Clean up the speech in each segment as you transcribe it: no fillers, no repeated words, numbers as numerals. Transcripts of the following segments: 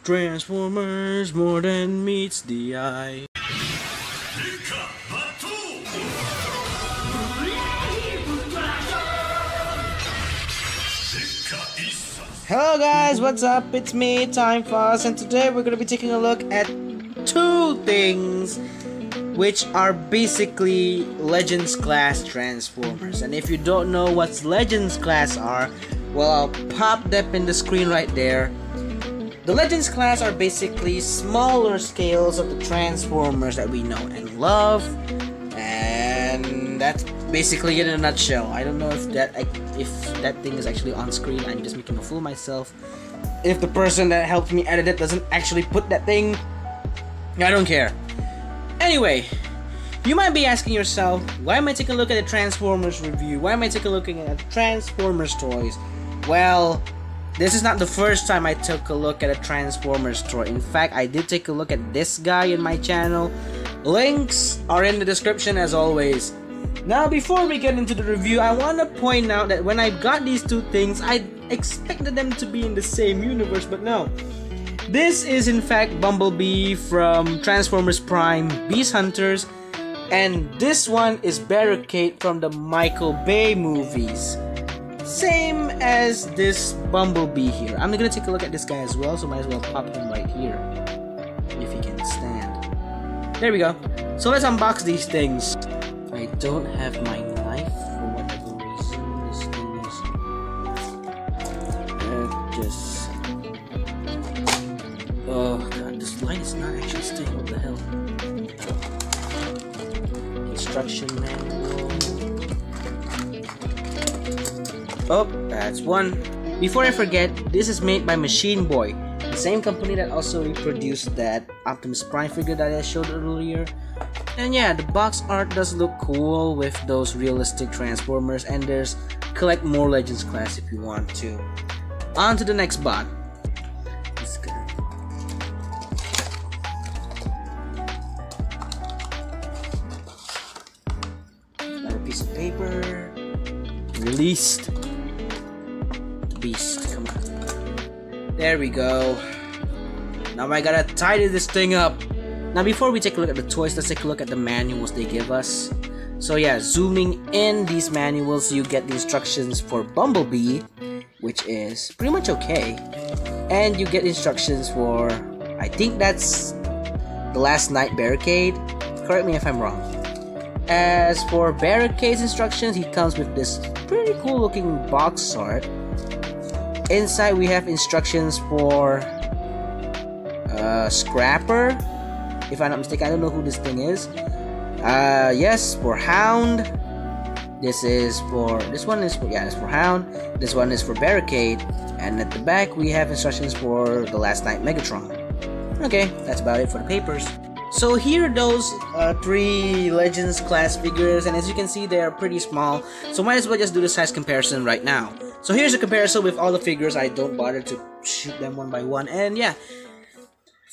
Transformers more than meets the eye. Hello guys, what's up? It's me, Time Foss, and today we're gonna be taking a look at two things which are basically Legends class Transformers. And if you don't know what Legends class are, well, I'll pop them in the screen right there. The Legends class are basically smaller scales of the Transformers that we know and love, and that's basically it in a nutshell. I don't know if that thing is actually on screen. I'm just making a fool of myself. If the person that helped me edit it doesn't actually put that thing, I don't care. Anyway, you might be asking yourself, why am I taking a look at a Transformers review? Why am I taking a look at Transformers toys? Well, this is not the first time I took a look at a Transformers toy. In fact, I did take a look at this guy in my channel. Links are in the description as always. Now, before we get into the review, I want to point out that when I got these two things, I expected them to be in the same universe, but no. This is in fact Bumblebee from Transformers Prime Beast Hunters, and this one is Barricade from the Michael Bay movies. Same as this Bumblebee here. I'm gonna take a look at this guy as well, so might as well pop him right here if he can stand. There we go. So let's unbox these things. I don't have my knife for whatever reason. This thing is oh god, this line is not actually staying. What the hell? Instruction manual. Oh, that's one. Before I forget, this is made by Machine Boy, the same company that also reproduced that Optimus Prime figure that I showed earlier. And yeah, the box art does look cool with those realistic Transformers, and there's collect more Legends class if you want to. On to the next bot. Let's go. Another piece of paper. Released. Beast, come on. There we go. Now I gotta tidy this thing up. Now before we take a look at the toys, let's take a look at the manuals they give us. So yeah, zooming in these manuals, you get the instructions for Bumblebee, which is pretty much okay. And you get instructions for, I think that's the Last Night Barricade. Correct me if I'm wrong. As for Barricade's instructions, he comes with this pretty cool looking box art. Inside we have instructions for Scrapper. If I'm not mistaken, I don't know who this thing is. Yes, for Hound. This one is for Hound. This one is for Barricade. And at the back we have instructions for the Last Night Megatron. Okay, that's about it for the papers. So here are those three Legends class figures, and as you can see, they are pretty small. So might as well just do the size comparison right now. So here's a comparison with all the figures. I don't bother to shoot them one by one, and yeah.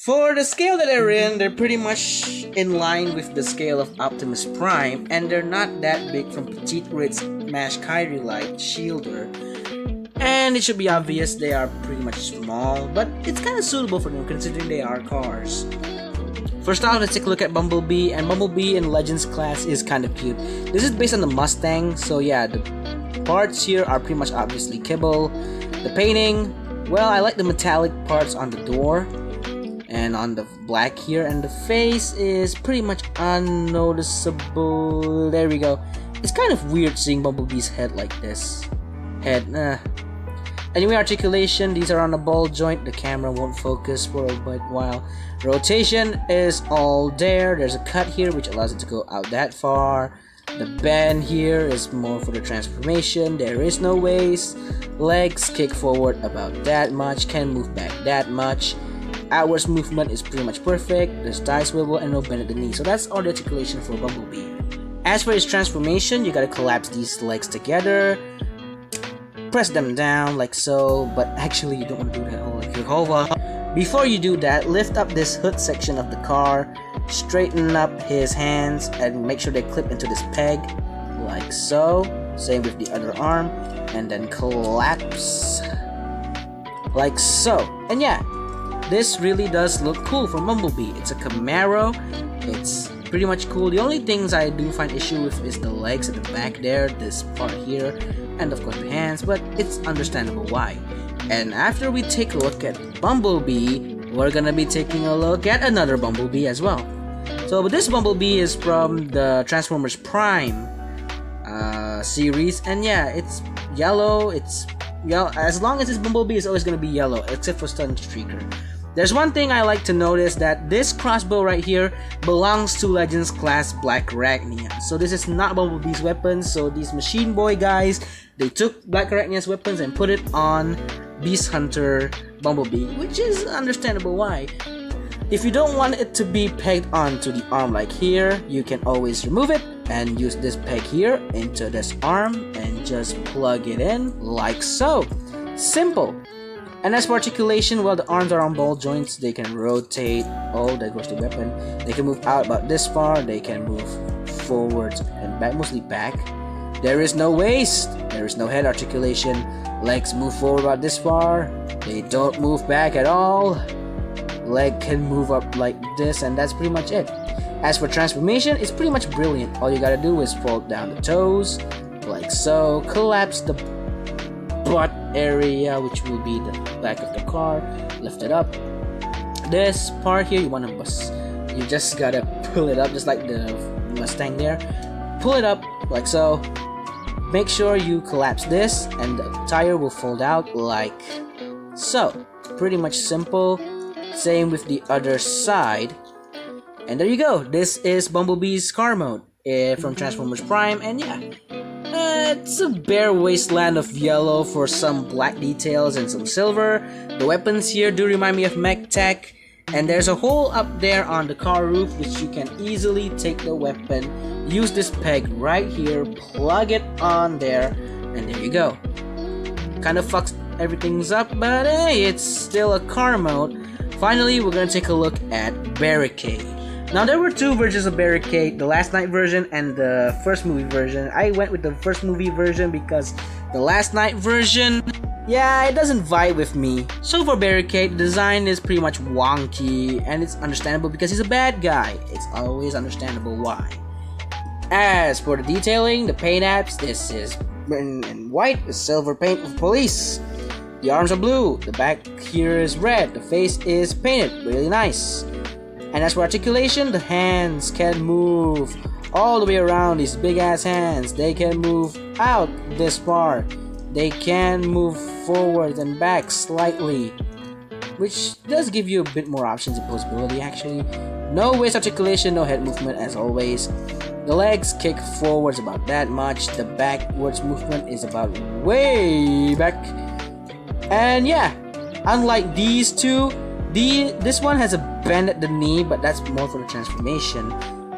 For the scale that they're in, they're pretty much in line with the scale of Optimus Prime, and they're not that big from Petitrits Kyrielight Shielder. And it should be obvious they are pretty much small, but it's kind of suitable for them considering they are cars. First off, let's take a look at Bumblebee, and Bumblebee in Legends class is kind of cute. This is based on the Mustang, so yeah, the parts here are pretty much obviously kibble. The painting, well, I like the metallic parts on the door and on the black here, and the face is pretty much unnoticeable. There we go. It's kind of weird seeing Bumblebee's head like this. Anyway, articulation, these are on a ball joint. The camera won't focus for a while. Rotation is all there. There's a cut here which allows it to go out that far. The bend here is more for the transformation. There is no waist. Legs kick forward about that much, can move back that much. Outwards movement is pretty much perfect. There's thigh swivel and no bend at the knee. So that's all the articulation for Bumblebee. As for his transformation, you gotta collapse these legs together. Press them down like so, but actually you don't want to do that all like Jehovah. Before you do that, lift up this hood section of the car, straighten up his hands, and make sure they clip into this peg, like so. Same with the other arm, and then collapse, like so. And yeah, this really does look cool for Bumblebee. It's a Camaro. It's pretty much cool. The only things I do find issue with is the legs at the back there, this part here, and of course the hands, but it's understandable why. And after we take a look at Bumblebee, we're gonna be taking a look at another Bumblebee as well. So this Bumblebee is from the Transformers Prime series, and yeah, it's yellow. It's yellow. As long as it's Bumblebee, it's always gonna be yellow, except for Sunstreaker. There's one thing I like to notice, that this crossbow right here belongs to Legends class Black Arachnia. So this is not Bumblebee's weapons. So these Machine Boy guys, they took Black Arachnia's weapons and put it on Beast Hunter Bumblebee, which is understandable why. If you don't want it to be pegged onto the arm like here, you can always remove it and use this peg here into this arm and just plug it in like so. Simple. And as for articulation, well, the arms are on ball joints. They can rotate. Oh, there goes the weapon. They can move out about this far. They can move forwards and back, mostly back. There is no waist. There is no head articulation. Legs move forward about this far. They don't move back at all. Leg can move up like this, and that's pretty much it. As for transformation, it's pretty much brilliant. All you gotta do is fold down the toes like so, collapse the butt area, which will be the back of the car, lift it up. This part here, you just gotta pull it up, just like the Mustang there. Pull it up like so. Make sure you collapse this, and the tire will fold out like so. Pretty much simple. Same with the other side. And there you go. This is Bumblebee's car mode from Transformers Prime, and yeah. It's a bare wasteland of yellow for some black details and some silver. The weapons here do remind me of Mech Tech. And there's a hole up there on the car roof which you can easily take the weapon, use this peg right here, plug it on there, and there you go. Kind of fucks everything's up, but hey, it's still a car mode. Finally, we're gonna take a look at Barricade. Now, there were two versions of Barricade, the Last Night version and the first movie version. I went with the first movie version because the Last Night version, yeah, it doesn't vibe with me. So for Barricade, the design is pretty much wonky, and it's understandable because he's a bad guy. It's always understandable why. As for the detailing, the paint apps, this is in white with silver paint of police. The arms are blue, the back here is red, the face is painted, really nice. And as for articulation, the hands can move all the way around, these big ass hands. They can move out this far. They can move forward and back slightly, which does give you a bit more options and possibility actually. No waist articulation, no head movement as always. The legs kick forwards about that much. The backwards movement is about way back. And yeah, unlike these two, this one has a bend at the knee, but that's more for the transformation.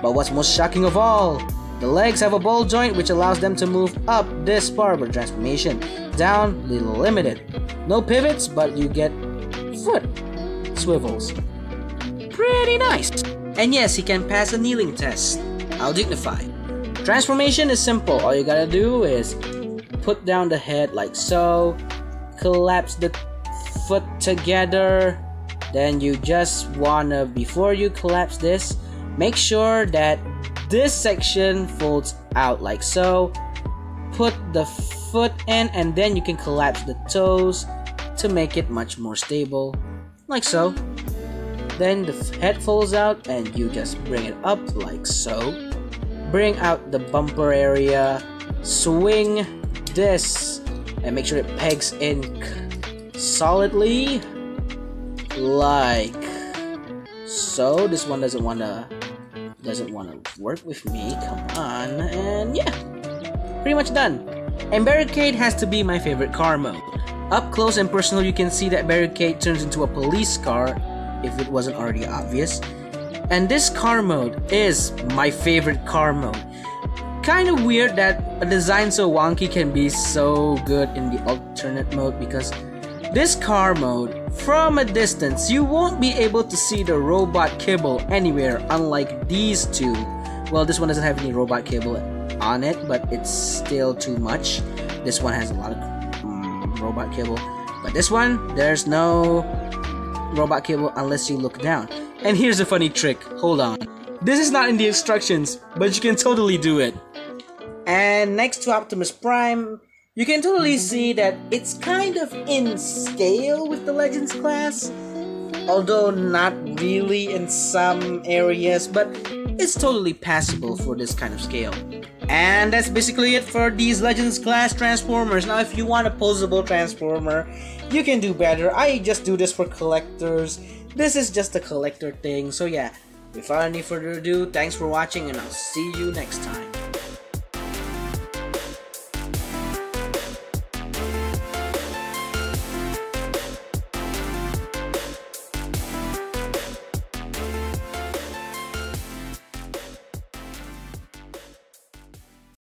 But what's most shocking of all, the legs have a ball joint which allows them to move up this far, but transformation down, little limited. No pivots, but you get foot swivels. Pretty nice. And yes, he can pass a kneeling test. How dignified. Transformation is simple. All you gotta do is put down the head like so, collapse the foot together. Then you just wanna, before you collapse this, make sure that this section folds out like so. Put the foot in, and then you can collapse the toes to make it much more stable, like so. Then the head folds out and you just bring it up like so. Bring out the bumper area, swing this, and make sure it pegs in solidly like so. This one doesn't wanna work with me, come on. And yeah, pretty much done. And Barricade has to be my favorite car mode. Up close and personal, you can see that Barricade turns into a police car, if it wasn't already obvious. And this car mode is my favorite car mode. Kind of weird that a design so wonky can be so good in the alternate mode, because this car mode, from a distance, you won't be able to see the robot kibble anywhere, unlike these two. Well, this one doesn't have any robot kibble on it, but it's still too much. This one has a lot of robot kibble, but this one, there's no robot cable unless you look down. And here's a funny trick. Hold on. This is not in the instructions, but you can totally do it. And next to Optimus Prime, you can totally see that it's kind of in scale with the Legends class. Although not really in some areas, but it's totally passable for this kind of scale. And that's basically it for these Legends class Transformers. Now if you want a posable Transformer, you can do better. I just do this for collectors. This is just a collector thing. So yeah, without any further ado, thanks for watching and I'll see you next time.